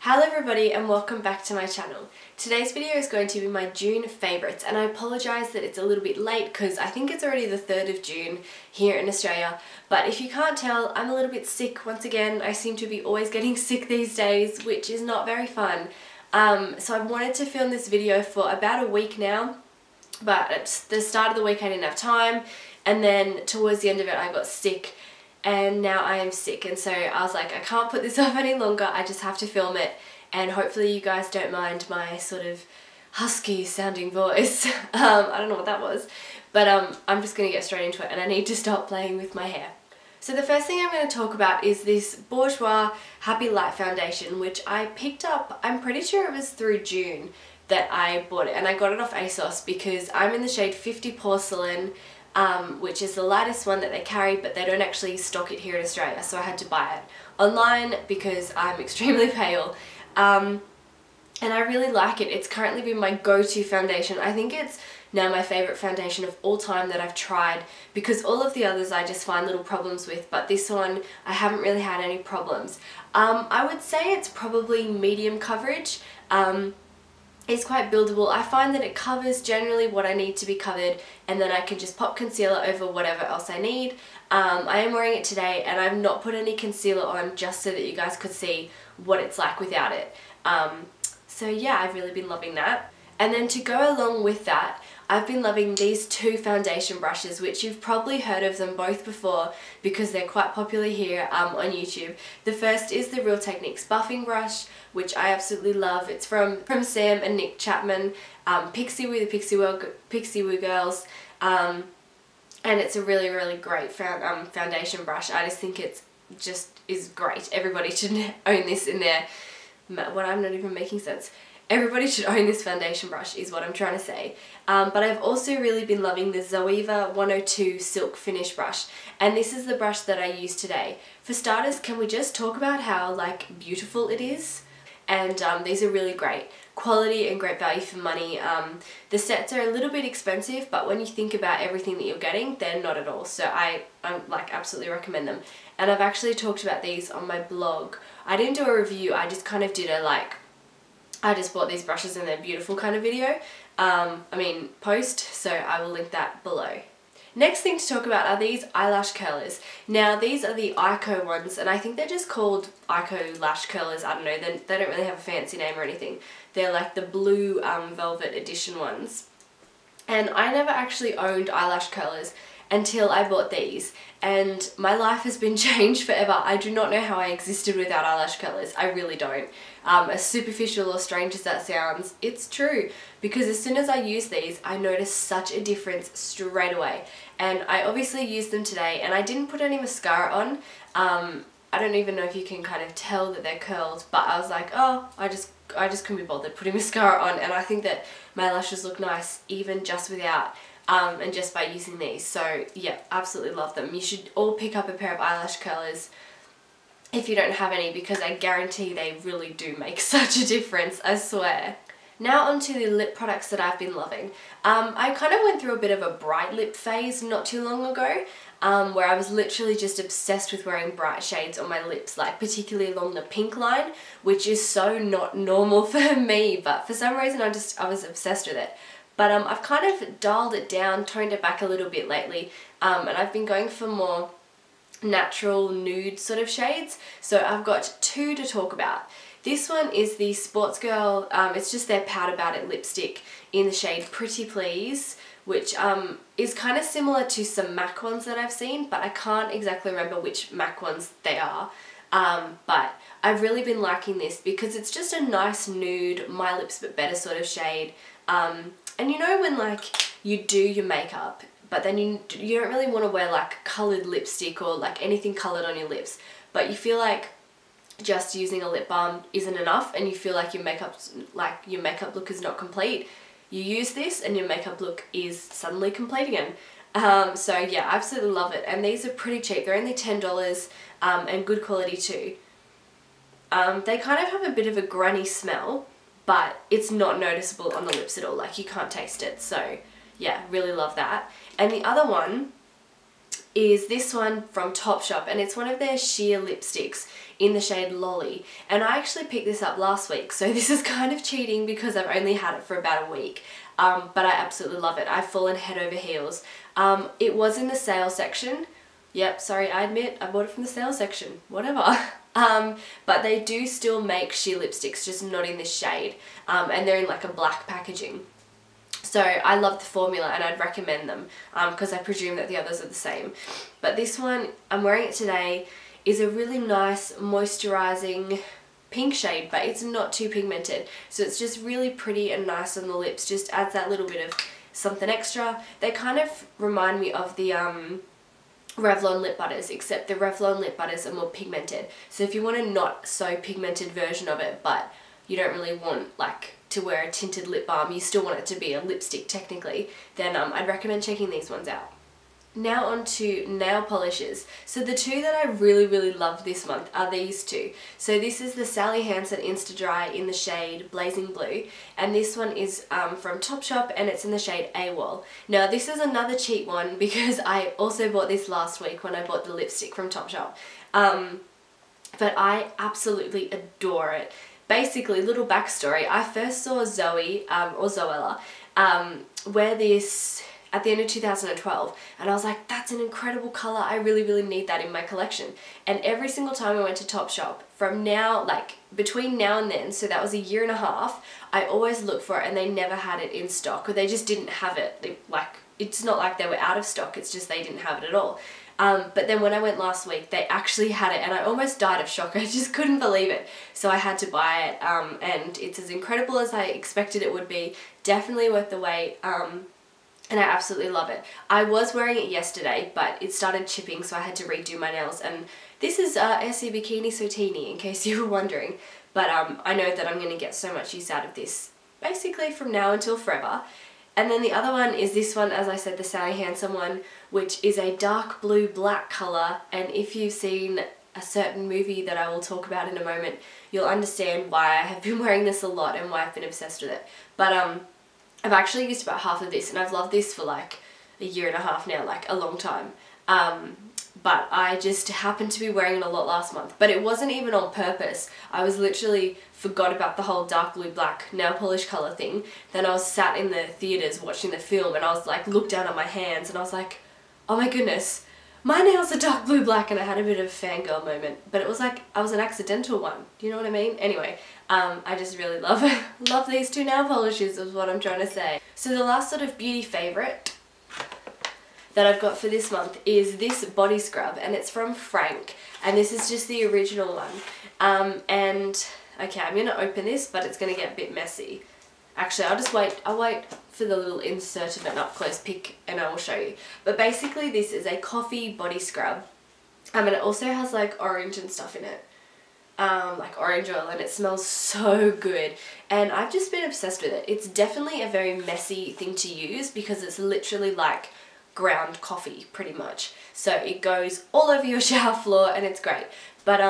Hello everybody and welcome back to my channel. Today's video is going to be my June favourites, and I apologise that it's a little bit late because I think it's already the 3rd of June here in Australia, but if you can't tell, I'm a little bit sick once again. I seem to be always getting sick these days, which is not very fun. So I wanted to film this video for about a week now, but at the start of the week I didn't have time, and then towards the end of it I got sick. And now I am sick, and so I was like, I can't put this off any longer, I just have to film it, and hopefully you guys don't mind my sort of husky sounding voice. I don't know what that was, but I'm just going to get straight into it, and I need to stop playing with my hair. So the first thing I'm going to talk about is this Bourjois Happy Light Foundation, which I picked up, I'm pretty sure it was through June that I bought it, and I got it off ASOS because I'm in the shade 50 Porcelain, which is the lightest one that they carry, but they don't actually stock it here in Australia, so I had to buy it online because I'm extremely pale. And I really like it. It's currently been my go-to foundation. I think it's now my favourite foundation of all time that I've tried, because all of the others I just find little problems with, but this one I haven't really had any problems. I would say it's probably medium coverage. It's quite buildable. I find that it covers generally what I need to be covered, and then I can just pop concealer over whatever else I need. I am wearing it today, and I've not put any concealer on just so that you guys could see what it's like without it. So yeah, I've really been loving that. And then to go along with that, I've been loving these two foundation brushes, which you've probably heard of them both before because they're quite popular here on YouTube. The first is the Real Techniques buffing brush, which I absolutely love. It's from Sam and Nick Chapman, Pixie Woo, the Pixie Woo girls, and it's a really great foundation brush. I just think it's is great. Everybody should own this in their, what, I'm not even making sense. Everybody should own this foundation brush is what I'm trying to say. But I've also really been loving the Zoeva 102 Silk Finish brush, and this is the brush that I use today. For starters, can we just talk about how beautiful it is? And these are really great quality and great value for money. The sets are a little bit expensive, but when you think about everything that you're getting, they're not at all. So I absolutely recommend them. And I've actually talked about these on my blog. I didn't do a review, I just kind of did a I just bought these brushes and they're beautiful kind of video. Post, so I will link that below. Next thing to talk about are these eyelash curlers. Now these are the Ico ones, and I think they're just called Ico lash curlers. I don't know, they don't really have a fancy name or anything. They're like the blue velvet edition ones. And I never actually owned eyelash curlers until I bought these, and my life has been changed forever. I do not know how I existed without eyelash curlers. I really don't. As superficial or strange as that sounds, it's true, because as soon as I use these, I notice such a difference straight away. And I obviously used them today, and I didn't put any mascara on. I don't even know if you can kind of tell that they're curled, but I was like, oh, I just couldn't be bothered putting mascara on, and I think that my lashes look nice even just without. And just by using these. So yeah, absolutely love them. You should all pick up a pair of eyelash curlers if you don't have any, because I guarantee they really do make such a difference, I swear. Now onto the lip products that I've been loving. I kind of went through a bit of a bright lip phase not too long ago, where I was literally just obsessed with wearing bright shades on my lips, particularly along the pink line, which is so not normal for me, but for some reason I was obsessed with it. But I've kind of dialed it down, toned it back a little bit lately, and I've been going for more natural nude sort of shades. So I've got two to talk about. This one is the Sports Girl, it's just their Powder About It lipstick in the shade Pretty Please, which is kind of similar to some MAC ones that I've seen, but I can't exactly remember which MAC ones they are. But I've really been liking this because it's just a nice nude, my lips but better sort of shade. And you know when you do your makeup, but then you don't really want to wear coloured lipstick or anything coloured on your lips, but you feel like just using a lip balm isn't enough, and you feel like your makeup look is not complete. You use this and your makeup look is suddenly complete again. So yeah, I absolutely love it, and these are pretty cheap. They're only $10 and good quality too. They kind of have a bit of a granny smell, but it's not noticeable on the lips at all, you can't taste it. So yeah, really love that. And the other one is this one from Topshop, and it's one of their sheer lipsticks in the shade Lolly. And I actually picked this up last week, so this is kind of cheating because I've only had it for about a week. But I absolutely love it. I've fallen head over heels. It was in the sale section. Yep, sorry, I admit I bought it from the sale section. Whatever. But they do still make sheer lipsticks, just not in this shade. And they're in like a black packaging. So I love the formula and I'd recommend them because I presume that the others are the same. But this one, I'm wearing it today, is a really nice moisturizing pink shade, but it's not too pigmented. So it's just really pretty and nice on the lips, just adds that little bit of something extra. They kind of remind me of the Revlon lip butters, except the Revlon lip butters are more pigmented. So if you want a not so pigmented version of it, but you don't really want like to wear a tinted lip balm, you still want it to be a lipstick technically, then I'd recommend checking these ones out. Now on to nail polishes. So the two that I really love this month are these two. So this is the Sally Hansen Insta-Dry in the shade Blazing Blue, and this one is from Topshop and it's in the shade AWOL. Now this is another cheap one because I also bought this last week when I bought the lipstick from Topshop. But I absolutely adore it. Basically, little backstory, I first saw Zoe, or Zoella, wear this at the end of 2012, and I was like, that's an incredible colour, I really need that in my collection. And every single time I went to Topshop, from now, like between now and then, so that was a year and a half, I always looked for it and they never had it in stock, or they just didn't have it. It's not like they were out of stock, it's just they didn't have it at all. But then when I went last week, they actually had it and I almost died of shock. I just couldn't believe it. So I had to buy it, and it's as incredible as I expected it would be. Definitely worth the wait. And I absolutely love it. I was wearing it yesterday, but it started chipping, so I had to redo my nails. And this is Essie Bikini Sotini, in case you were wondering. But I know that I'm going to get so much use out of this, basically from now until forever. And then the other one is this one, as I said, the Sally Hansen one, which is a dark blue black colour. And if you've seen a certain movie that I will talk about in a moment, you'll understand why I have been wearing this a lot and why I've been obsessed with it. But I've actually used about half of this, and I've loved this for like a year and a half now, like a long time. But I just happened to be wearing it a lot last month. But it wasn't even on purpose. I was literally forgot about the whole dark blue black nail polish colour thing. Then I was sat in the theatres watching the film and I was like, looked down at my hands and I was like, oh my goodness, my nails are dark blue black, and I had a bit of a fangirl moment. But it was like, I was an accidental one. Do you know what I mean? Anyway, I just really love these two nail polishes is what I'm trying to say. So the last sort of beauty favourite that I've got for this month is this body scrub, and it's from Frank, and this is just the original one. And okay, I'm gonna open this, but it's gonna get a bit messy. Actually, I'll wait for the little insert of an up close pic and I will show you. But basically this is a coffee body scrub, and it also has like orange and stuff in it. Like orange oil, and it smells so good, and I've just been obsessed with it. It's definitely a very messy thing to use because it's literally like ground coffee pretty much, so it goes all over your shower floor and it's great. But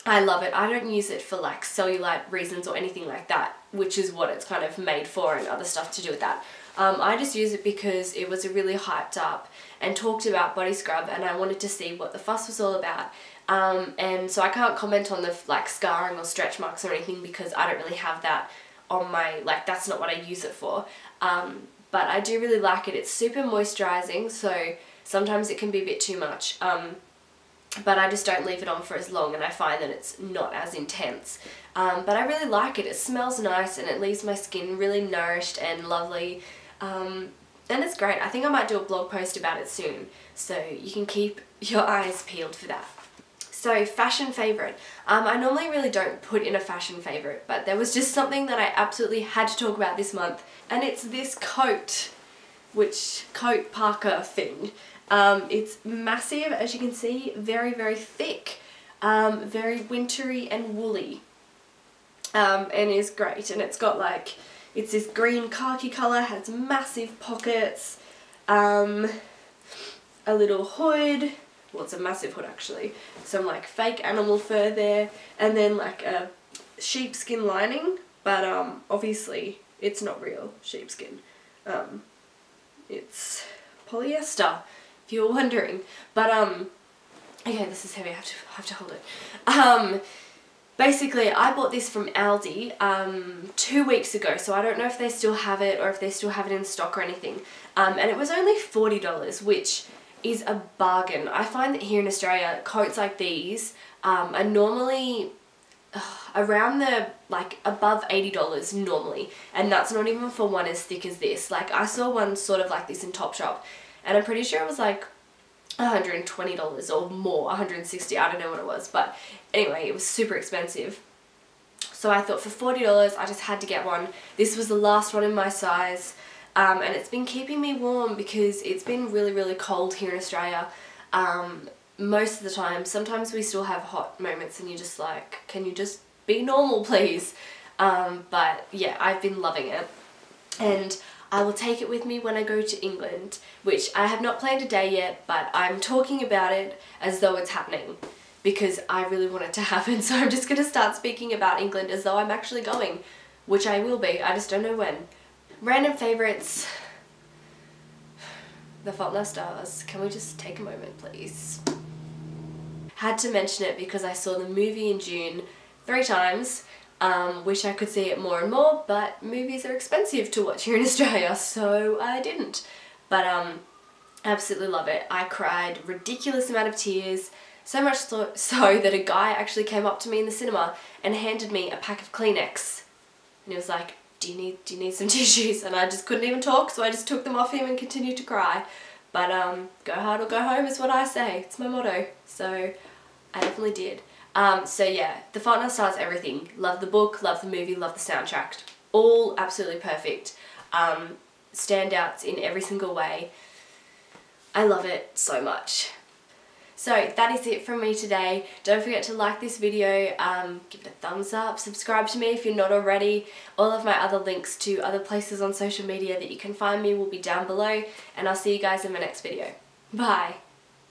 I love it. I don't use it for like cellulite reasons or anything like that, which is what it's kind of made for and other stuff to do with that. I just use it because it was a really hyped up and talked about body scrub, and I wanted to see what the fuss was all about. And so I can't comment on the like scarring or stretch marks or anything because I don't really have that on my, like that's not what I use it for. But I do really like it. It's super moisturizing, so sometimes it can be a bit too much. But I just don't leave it on for as long, and I find that it's not as intense. But I really like it. It smells nice and it leaves my skin really nourished and lovely. And it's great. I think I might do a blog post about it soon, so you can keep your eyes peeled for that. So fashion favourite. I normally really don't put in a fashion favourite, but there was just something that I absolutely had to talk about this month, and it's this coat parka thing. It's massive, as you can see, very thick, very wintry and woolly, and is great. And it's got like, it's this green khaki colour, has massive pockets, a little hood. Well, it's a massive hood actually. Some like fake animal fur there, and then like a sheepskin lining, but obviously it's not real sheepskin. It's polyester, if if you were wondering. But okay, this is heavy, I have to hold it. Basically, I bought this from Aldi 2 weeks ago, so I don't know if they still have it or if they still have it in stock or anything. And it was only $40, which is a bargain. I find that here in Australia, coats like these are normally around the, like, above $80 normally, and that's not even for one as thick as this. Like, I saw one sort of like this in Topshop, and I'm pretty sure it was like $120 or more, $160, I don't know what it was, but anyway, it was super expensive. So I thought for $40 I just had to get one. This was the last one in my size, and it's been keeping me warm because it's been really cold here in Australia most of the time. Sometimes we still have hot moments and you're just like, can you just be normal please? But yeah, I've been loving it, and I will take it with me when I go to England, which I have not planned a day yet, but I'm talking about it as though it's happening because I really want it to happen. So I'm just going to start speaking about England as though I'm actually going, which I will be, I just don't know when. Random favourites. The Fault in Our Stars. Can we just take a moment please? Had to mention it because I saw the movie in June 3 times. Wish I could see it more and more, but movies are expensive to watch here in Australia, so I didn't. But absolutely love it. I cried ridiculous amount of tears, so much so that a guy actually came up to me in the cinema and handed me a pack of Kleenex, and he was like, do you need some tissues? And I just couldn't even talk, so I just took them off him and continued to cry. But go hard or go home is what I say. It's my motto. So I definitely did. So yeah, The Fault in Our Stars, everything. Love the book, love the movie, love the soundtrack. All absolutely perfect. Standouts in every single way. I love it so much. So that is it from me today. Don't forget to like this video, give it a thumbs up, subscribe to me if you're not already. All of my other links to other places on social media that you can find me will be down below, and I'll see you guys in my next video. Bye!